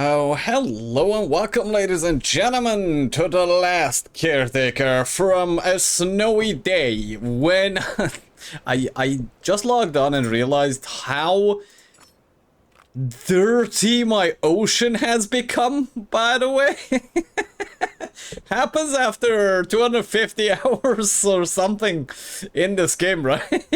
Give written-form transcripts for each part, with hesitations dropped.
Oh, hello and welcome, ladies and gentlemen, to the Last Caretaker from a snowy day when I just logged on and realized how dirty my ocean has become, by the way. Happens after 250 hours or something in this game, right?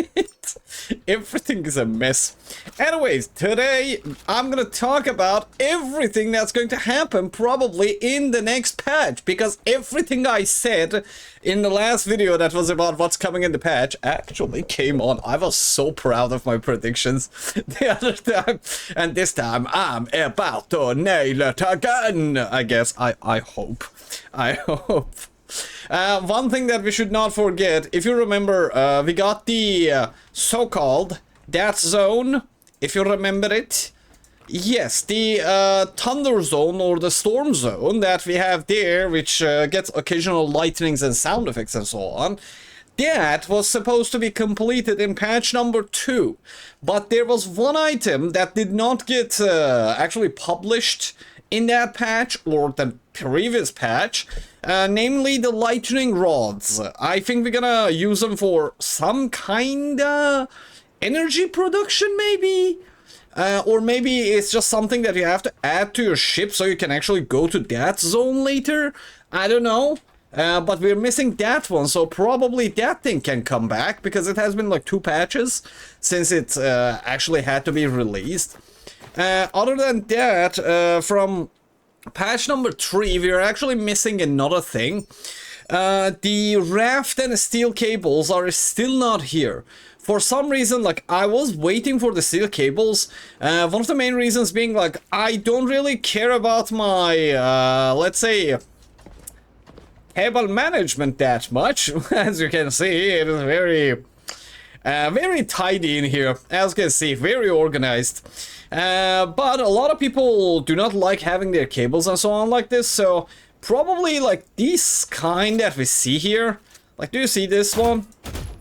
Everything is a mess. Anyways, today I'm gonna talk about everything that's going to happen probably in the next patch, because everything I said in the last video that was about what's coming in the patch actually came on. I was so proud of my predictions the other time, and this time I'm about to nail it again. I guess. I hope. I hope. One thing that we should not forget, if you remember, we got the so-called Death Zone, if you remember it. Yes, the Thunder Zone or the Storm Zone that we have there, which gets occasional lightnings and sound effects and so on. That was supposed to be completed in patch number 2, but there was one item that did not get actually published in that patch or the previous patch, namely the lightning rods. I think we're gonna use them for some kinda energy production, maybe? Or maybe it's just something that you have to add to your ship so you can actually go to that zone later. I don't know. But we're missing that one, so probably that thing can come back, because it has been like 2 patches since it actually had to be released. Other than that, from patch number 3, we're actually missing another thing. The raft and steel cables are still not here. For some reason, like, I was waiting for the steel cables. One of the main reasons being, like, I don't really care about my, let's say, cable management that much. As you can see, it is very tidy in here. As you can see, very organized. But a lot of people do not like having their cables and so on like this, so probably like these kind that we see here, like, do you see this one?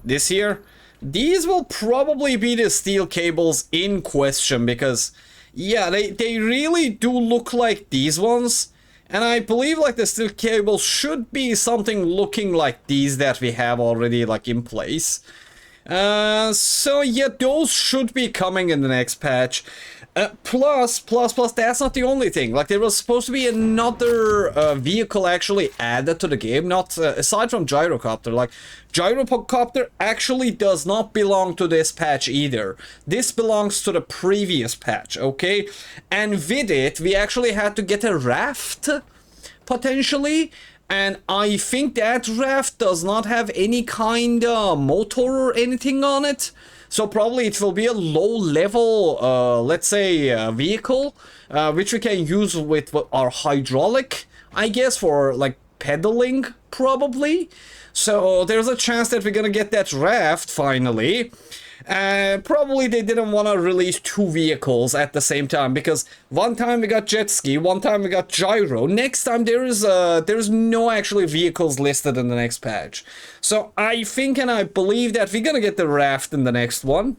This here? These will probably be the steel cables in question, because yeah, they really do look like these ones. And I believe like the steel cable should be something looking like these that we have already like in place. So yeah, those should be coming in the next patch. Plus, that's not the only thing. Like, there was supposed to be another vehicle actually added to the game, not aside from Gyrocopter. Like, Gyrocopter actually does not belong to this patch either. This belongs to the previous patch, okay? And with it, we actually had to get a raft, potentially. And I think that raft does not have any kind of motor or anything on it. So probably it will be a low-level, let's say, vehicle, which we can use with our hydraulic, I guess, for, like, pedaling, probably. So there's a chance that we're gonna get that raft, finally. Probably they didn't want to release 2 vehicles at the same time, because one time we got jet ski, one time we got gyro. Next time there's no actually vehicles listed in the next patch. So I think and I believe that we're gonna get the raft in the next one.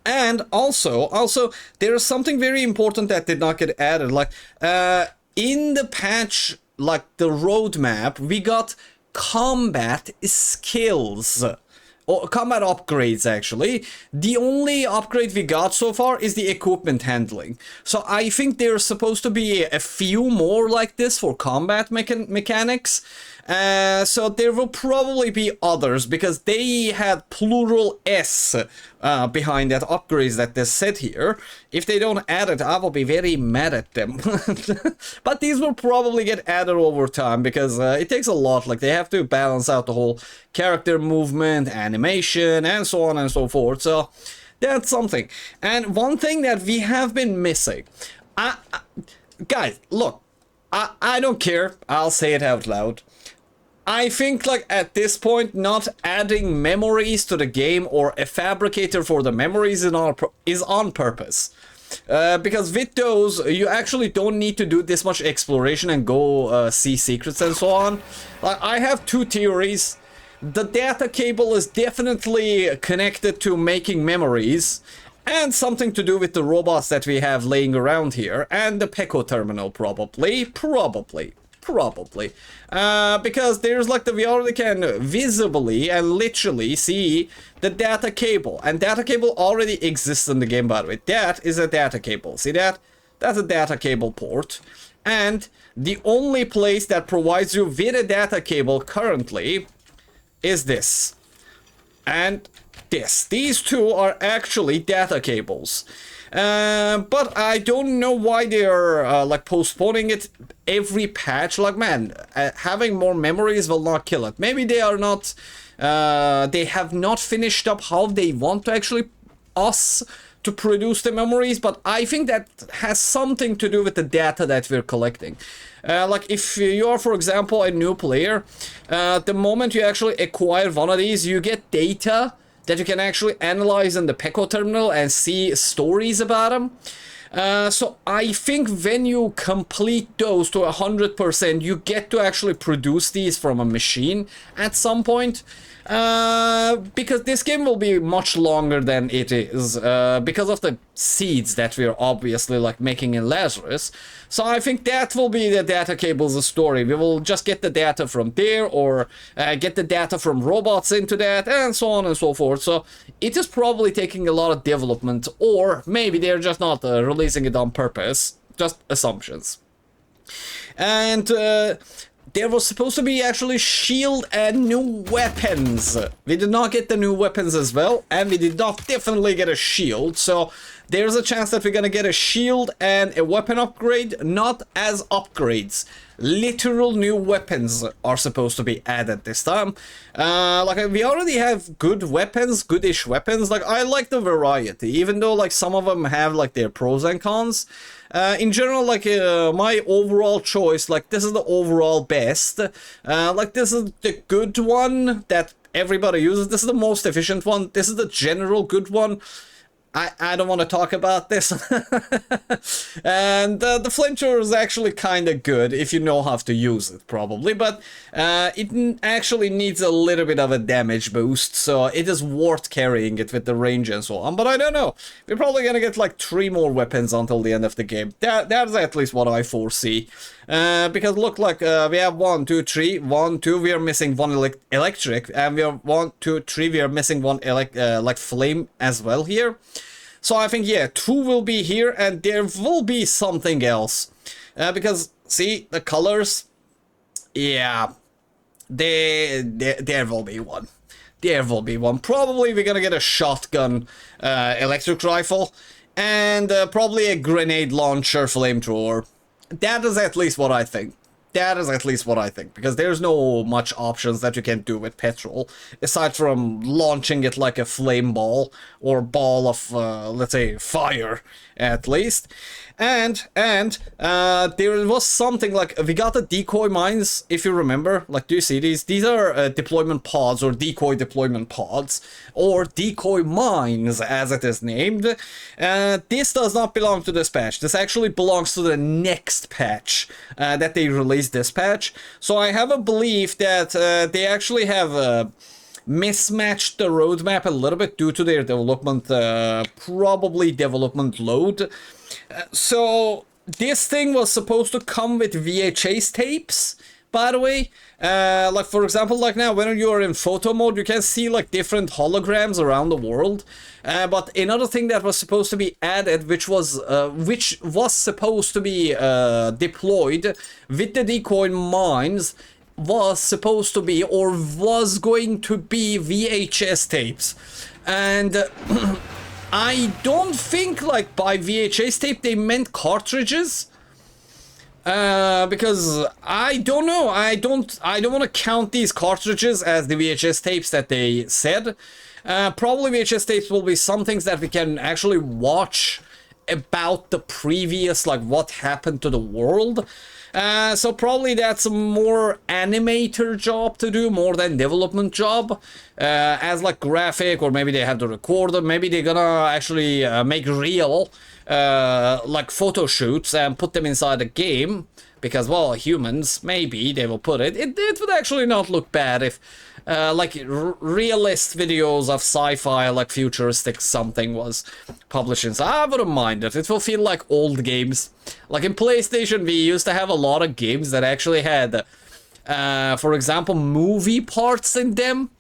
And also there is something very important that did not get added. Like, in the patch, like the roadmap, we got combat skills. Or combat upgrades, actually. The only upgrade we got so far is the equipment handling. So I think there's supposed to be a few more like this for combat mechanics. So there will probably be others, because they had plural S behind that upgrades that they said here. If they don't add it, I will be very mad at them. But these will probably get added over time, because it takes a lot. Like, they have to balance out the whole character movement, animation, and so on and so forth. So that's something. And one thing that we have been missing. Guys, look, I don't care. I'll say it out loud. I think, like, at this point, not adding memories to the game or a fabricator for the memories is on purpose. Because with those, you actually don't need to do this much exploration and go see secrets and so on. Like, I have 2 theories. The data cable is definitely connected to making memories. and something to do with the robots that we have laying around here, and the Peco terminal probably. Because there's like we already can visibly and literally see the data cable, and data cable already exists in the game, by the way. That is a data cable. See that? That's a data cable port, and the only place that provides you with a data cable currently is this and this. These two are actually data cables. But I don't know why they're like postponing it every patch. Like, man, having more memories will not kill it. Maybe they are not, they have not finished up how they want to actually us to produce the memories, but I think that has something to do with the data that we're collecting. Like if you are, for example, a new player, the moment you actually acquire one of these, you get data that you can actually analyze in the Peco terminal and see stories about them. So I think when you complete those to 100%, you get to actually produce these from a machine at some point. Because this game will be much longer than it is, because of the seeds that we're obviously like making in Lazarus. So I think that will be the data cables story. We will just get the data from there, or get the data from robots into that, and so on and so forth. So it is probably taking a lot of development, or maybe they're just not releasing it on purpose. Just assumptions. And there was supposed to be actually shield and new weapons. We did not get the new weapons as well, and we did not definitely get a shield. So there's a chance that we're gonna get a shield and a weapon upgrade, not as upgrades. Literal new weapons are supposed to be added this time. Like we already have good weapons, goodish weapons. Like I like the variety, even though like some of them have like their pros and cons. In general, like my overall choice, like this is the overall best. Like this is the good one that everybody uses. This is the most efficient one. This is the general good one. I don't want to talk about this. And the flincher is actually kind of good if you know how to use it, probably. But it actually needs a little bit of a damage boost, so it is worth carrying it with the range and so on. But I don't know. We're probably going to get like 3 more weapons until the end of the game. That's at least what I foresee. Because look, like we have 1, 2, 3. 1, 2, we are missing 1 electric. And we are 1, 2, 3, we are missing 1 like flame as well here. So I think, yeah, 2 will be here, and there will be something else. Because, see, the colors, yeah, there will be one. There will be one. Probably we're gonna get a shotgun electric rifle, and probably a grenade launcher flamethrower. That is at least what I think. That is at least what I think, because there's no much options that you can do with petrol, aside from launching it like a flame ball, or ball of, let's say, fire, at least. And there was something like, we got the decoy mines, if you remember. Like, do you see these? These are deployment pods, or decoy deployment pods, or decoy mines, as it is named. This does not belong to this patch. This actually belongs to the next patch that they released this patch. So I have a belief that they actually have mismatched the roadmap a little bit due to their development, probably development load. So this thing was supposed to come with VHS tapes, by the way. Like for example, like now when you are in photo mode, you can see like different holograms around the world. But another thing that was supposed to be added, which was supposed to be deployed with the decoy mines, was supposed to be, or was going to be, VHS tapes. And I don't think like by VHS tape they meant cartridges. Because I don't know, I don't want to count these cartridges as the VHS tapes that they said. Probably VHS tapes will be some things that we can actually watch about the previous, like what happened to the world. So probably that's a more animator job to do, more than development job, as like graphic, or maybe they have to record them, maybe they're gonna actually make real like photo shoots and put them inside the game, because, well, humans, maybe they will put it. It would actually not look bad if, like, realist videos of sci-fi, like futuristic something was published inside. I wouldn't mind it. It will feel like old games. Like in PlayStation, we used to have a lot of games that actually had, for example, movie parts in them.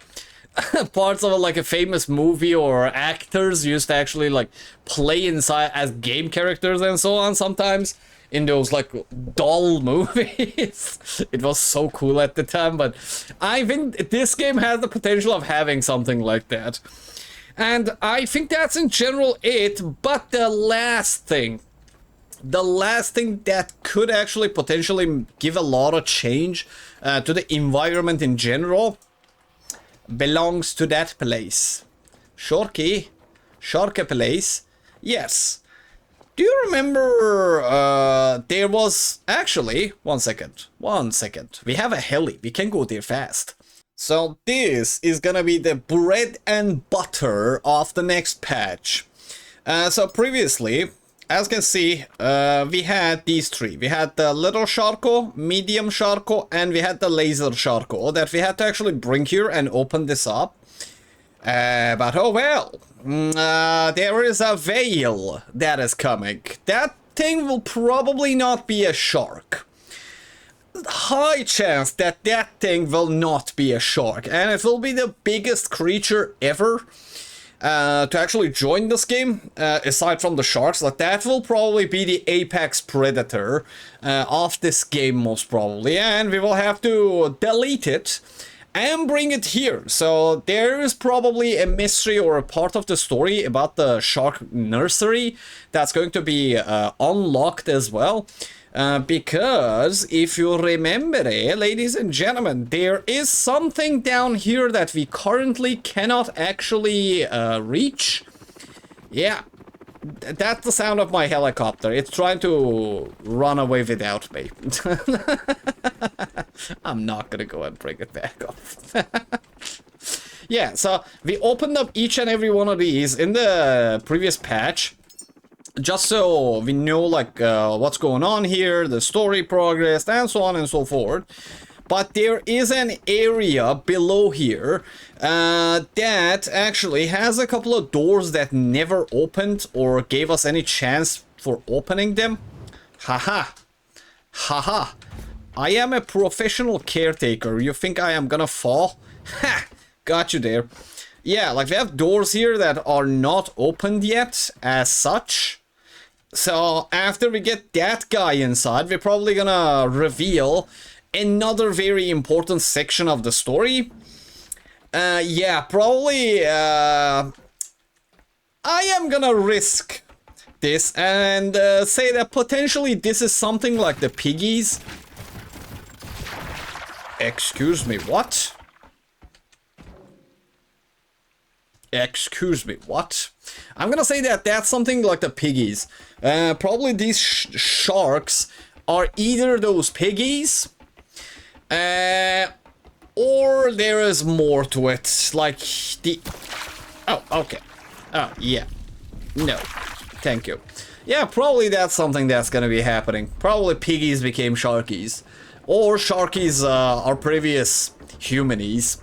Parts of like a famous movie, or actors used to actually like play inside as game characters and so on sometimes in those like doll movies. It was so cool at the time, but I think this game has the potential of having something like that. And I think that's in general it, but the last thing that could actually potentially give a lot of change to the environment in general belongs to that place. Shorky place. Yes. Do you remember there was actually one second. We have a heli. We can go there fast. So this is gonna be the bread and butter of the next patch. So previously, as you can see, we had these three. We had the little Sharko, medium Sharko, and we had the laser Sharko that we had to actually bring here and open this up. But oh well, there is a whale that is coming. That thing will probably not be a shark. High chance that that thing will not be a shark, and it will be the biggest creature ever. To actually join this game, aside from the sharks, like that will probably be the apex predator of this game most probably, and we will have to delete it and bring it here. So there is probably a mystery or a part of the story about the shark nursery that's going to be unlocked as well. Because if you remember, ladies and gentlemen, there is something down here that we currently cannot actually reach. Yeah, that's the sound of my helicopter. It's trying to run away without me. I'm not gonna go and bring it back off. Yeah, so we opened up each and every one of these in the previous patch, just so we know like what's going on here, the story progress, and so on and so forth. But there is an area below here that actually has a couple of doors that never opened or gave us any chance for opening them. Haha. Haha. I am a professional caretaker. You think I am gonna fall? Ha! Got you there. Yeah, like we have doors here that are not opened yet as such. So after we get that guy inside, we're probably gonna reveal another very important section of the story. Yeah, probably I am gonna risk this and say that potentially this is something like the piggies. Excuse me, what? Excuse me, what? I'm gonna say that that's something like the piggies. Probably these sharks are either those piggies, or there is more to it, like the... Oh, okay. Oh, yeah. No, thank you. Yeah, probably that's something that's gonna be happening. Probably piggies became sharkies. Or sharkies are previous humanies.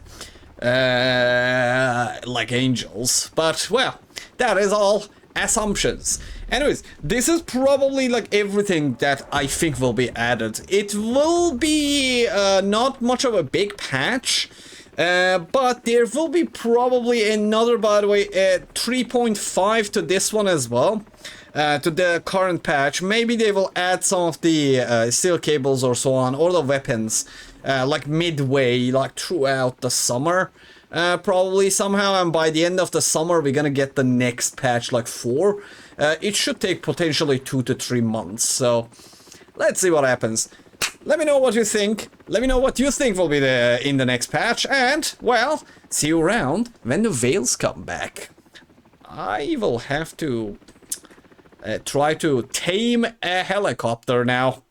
Like angels. But, well, that is all assumptions. Anyways, this is probably like everything that I think will be added. It will be not much of a big patch, but there will be probably another, by the way, 3.5 to this one as well, to the current patch. Maybe they will add some of the steel cables or so on, or the weapons, like midway, like throughout the summer. Probably somehow, and by the end of the summer we're gonna get the next patch, like 4. It should take potentially 2 to 3 months, so let's see what happens. Let me know what you think. Let me know what you think will be in the next patch, and, well, see you around when the whales come back. I will have to try to tame a helicopter now.